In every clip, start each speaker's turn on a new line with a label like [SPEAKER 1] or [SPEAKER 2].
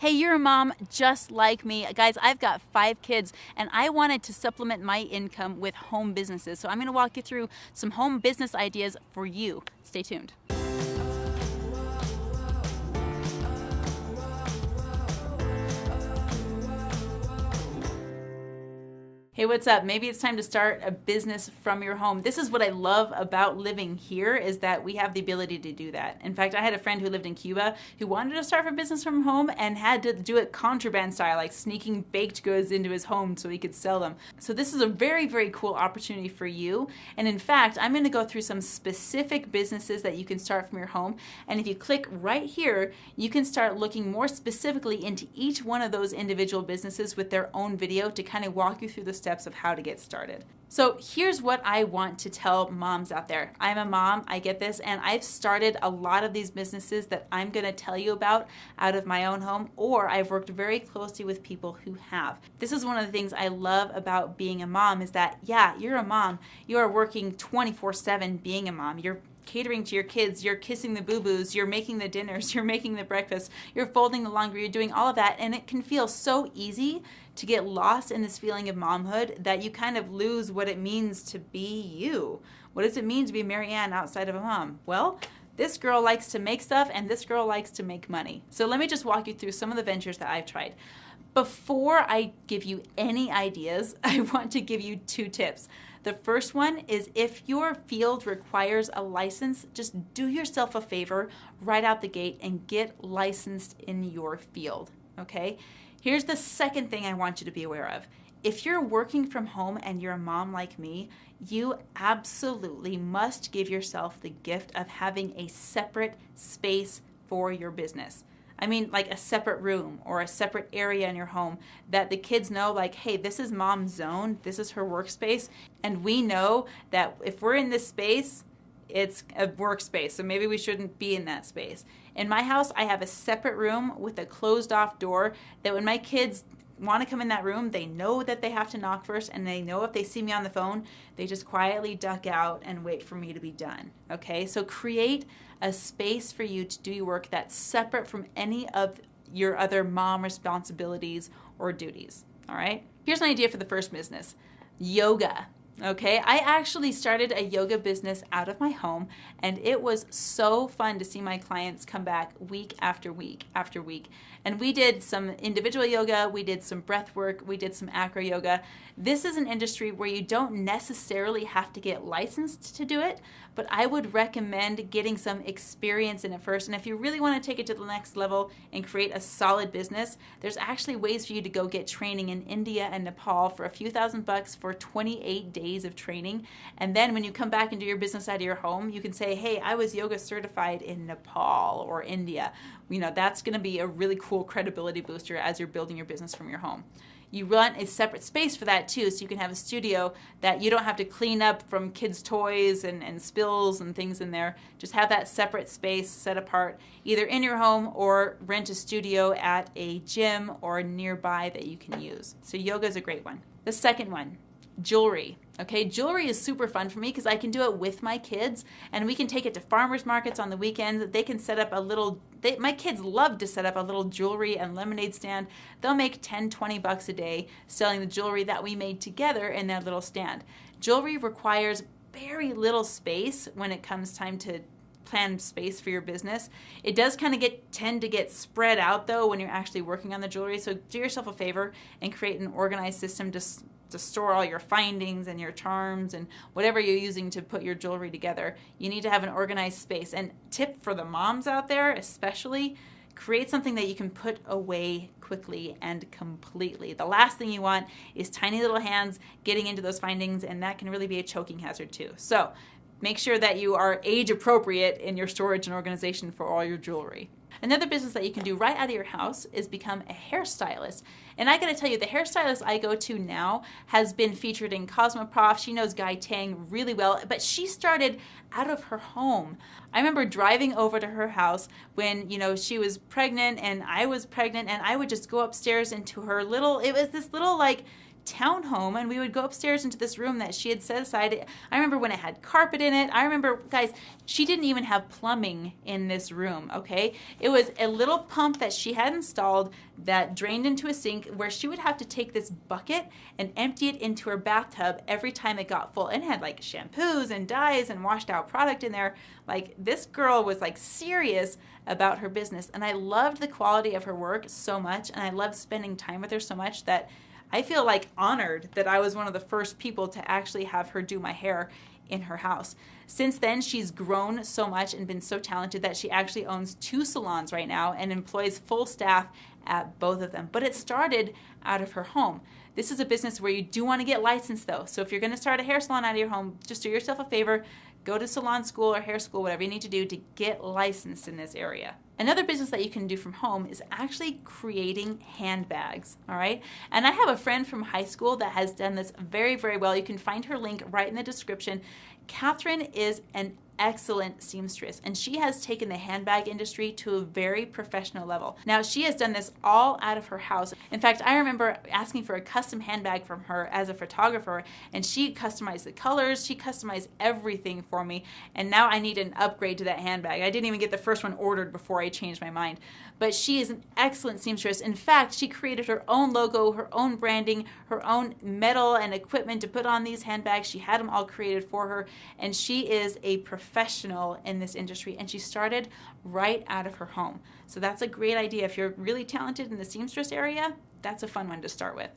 [SPEAKER 1] Hey, you're a mom just like me. Guys, I've got 5 kids and I wanted to supplement my income with home businesses. So I'm going to walk you through some home business ideas for you. Stay tuned. Hey, what's up? Maybe it's time to start a business from your home. This is what I love about living here, is that we have the ability to do that. In fact, I had a friend who lived in Cuba who wanted to start a business from home and had to do it contraband style, like sneaking baked goods into his home so he could sell them. So this is a very, very cool opportunity for you. And in fact, I'm going to go through some specific businesses that you can start from your home. And if you click right here, you can start looking more specifically into each one of those individual businesses with their own video to kind of walk you through the steps of how to get started. So here's what I want to tell moms out there. I'm a mom, I get this, and I've started a lot of these businesses that I'm going to tell you about out of my own home, or I've worked very closely with people who have. This is one of the things I love about being a mom, is that, yeah, you're a mom. You are working 24/7 being a mom. You're catering to your kids, you're kissing the boo-boos, you're making the dinners, you're making the breakfast, you're folding the laundry, you're doing all of that, and it can feel so easy to get lost in this feeling of momhood that you kind of lose what it means to be you. What does it mean to be Marianne outside of a mom? Well, this girl likes to make stuff and this girl likes to make money. So let me just walk you through some of the ventures that I've tried. Before I give you any ideas, I want to give you 2 tips. The first one is, if your field requires a license, just do yourself a favor right out the gate and get licensed in your field, okay? Here's the second thing I want you to be aware of. If you're working from home and you're a mom like me, you absolutely must give yourself the gift of having a separate space for your business. I mean, like a separate room or a separate area in your home that the kids know, like, hey, this is mom's zone, this is her workspace, and we know that if we're in this space, it's a workspace, so maybe we shouldn't be in that space. In my house, I have a separate room with a closed off door that when my kids want to come in that room, they know that they have to knock first, and they know if they see me on the phone, they just quietly duck out and wait for me to be done. Okay, so create a space for you to do your work that's separate from any of your other mom responsibilities or duties. All right, here's an idea for the first business: yoga. Okay, I actually started a yoga business out of my home, and it was so fun to see my clients come back week after week after week. And we did some individual yoga, we did some breath work, we did some acro yoga. This is an industry where you don't necessarily have to get licensed to do it, but I would recommend getting some experience in it first. And if you really want to take it to the next level and create a solid business, there's actually ways for you to go get training in India and Nepal for a few $1,000 for 28 days of training. And then when you come back and do your business out of your home, you can say, hey, I was yoga certified in Nepal or India. You know, that's going to be a really cool credibility booster as you're building your business from your home. You run a separate space for that too, so you can have a studio that you don't have to clean up from kids' toys and spills and things in there. Just have that separate space set apart, either in your home or rent a studio at a gym or nearby that you can use. So yoga is a great one. The second one, jewelry. Okay, jewelry is super fun for me because I can do it with my kids, and we can take it to farmers markets on the weekends. They can set up a little, my kids love to set up a little jewelry and lemonade stand. They'll make $10-20 a day selling the jewelry that we made together in that little stand. Jewelry requires very little space when it comes time to plan space for your business. It does kind of tend to get spread out though when you're actually working on the jewelry. So do yourself a favor and create an organized system to store all your findings and your charms and whatever you're using to put your jewelry together. You need to have an organized space. And tip for the moms out there especially, create something that you can put away quickly and completely. The last thing you want is tiny little hands getting into those findings, and that can really be a choking hazard too. So make sure that you are age appropriate in your storage and organization for all your jewelry. Another business that you can do right out of your house is become a hairstylist. And I gotta tell you, the hairstylist I go to now has been featured in Cosmoprof. She knows Guy Tang really well, but she started out of her home. I remember driving over to her house when, she was pregnant and I was pregnant, and I would just go upstairs into her little, it was this little like townhome, and we would go upstairs into this room that she had set aside. I remember when it had carpet in it. I remember, guys, she didn't even have plumbing in this room, okay? It was a little pump that she had installed that drained into a sink where she would have to take this bucket and empty it into her bathtub every time it got full. And it had like shampoos and dyes and washed out product in there. Like, this girl was like serious about her business, and I loved the quality of her work so much, and I loved spending time with her so much that I feel like honored that I was one of the first people to actually have her do my hair in her house. Since then, she's grown so much and been so talented that she actually owns 2 salons right now and employs full staff at both of them. But it started out of her home. This is a business where you do want to get licensed though. So if you're going to start a hair salon out of your home, just do yourself a favor, go to salon school or hair school, whatever you need to do to get licensed in this area. Another business that you can do from home is actually creating handbags, all right? And I have a friend from high school that has done this very, very well. You can find her link right in the description. Catherine is an excellent seamstress, and she has taken the handbag industry to a very professional level. Now, she has done this all out of her house. In fact, I remember asking for a custom handbag from her as a photographer, and she customized the colors, she customized everything for me, and now I need an upgrade to that handbag. I didn't even get the first one ordered before I changed my mind. But she is an excellent seamstress. In fact, she created her own logo, her own branding, her own metal and equipment to put on these handbags. She had them all created for her, and she is a professional in this industry, and she started right out of her home. So that's a great idea. If you're really talented in the seamstress area, that's a fun one to start with.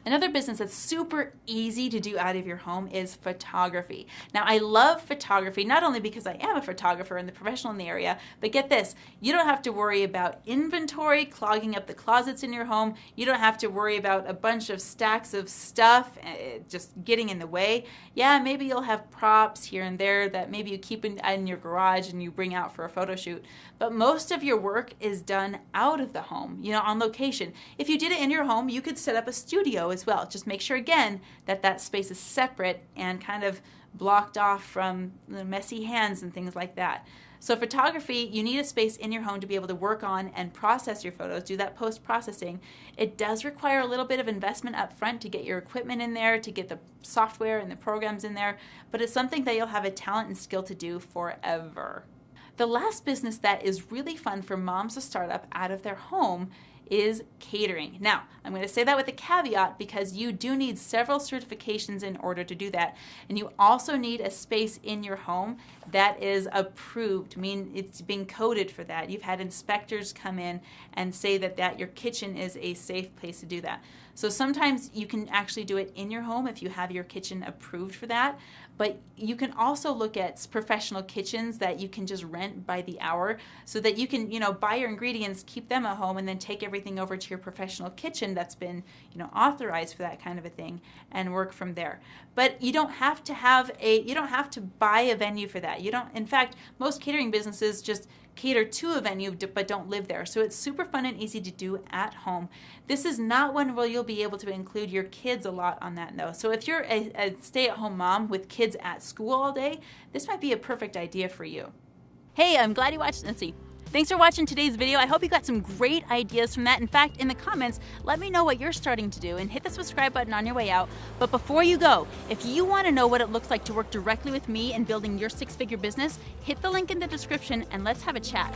[SPEAKER 1] Another business that's super easy to do out of your home is photography. Now, I love photography, not only because I am a photographer and the professional in the area, but get this, you don't have to worry about inventory clogging up the closets in your home. You don't have to worry about a bunch of stacks of stuff just getting in the way. Yeah, maybe you'll have props here and there that maybe you keep in your garage and you bring out for a photo shoot, but most of your work is done out of the home, on location. If you did it in your home, you could set up a studio as well. Just make sure again that space is separate and kind of blocked off from the messy hands and things like that. So photography, you need a space in your home to be able to work on and process your photos, do that post-processing. It does require a little bit of investment up front to get your equipment in there, to get the software and the programs in there, but it's something that you'll have a talent and skill to do forever. The last business that is really fun for moms to start up out of their home is catering. Now, I'm going to say that with a caveat because you do need several certifications in order to do that. And you also need a space in your home that is approved. I mean, it's being coded for that. You've had inspectors come in and say that your kitchen is a safe place to do that. So sometimes you can actually do it in your home if you have your kitchen approved for that. But you can also look at professional kitchens that you can just rent by the hour so that you can, buy your ingredients, keep them at home, and then take everything over to your professional kitchen that's been, authorized for that kind of a thing and work from there. But you don't have to buy a venue for that. In fact, most catering businesses just cater to a venue but don't live there. So it's super fun and easy to do at home. This is not one where you'll be able to include your kids a lot on that though. So if you're a stay-at-home mom with kids at school all day, this might be a perfect idea for you. Hey, I'm glad you watched. Let's see. Thanks for watching today's video. I hope you got some great ideas from that. In fact, in the comments, let me know what you're starting to do and hit the subscribe button on your way out. But before you go, if you want to know what it looks like to work directly with me in building your 6-figure business, hit the link in the description and let's have a chat.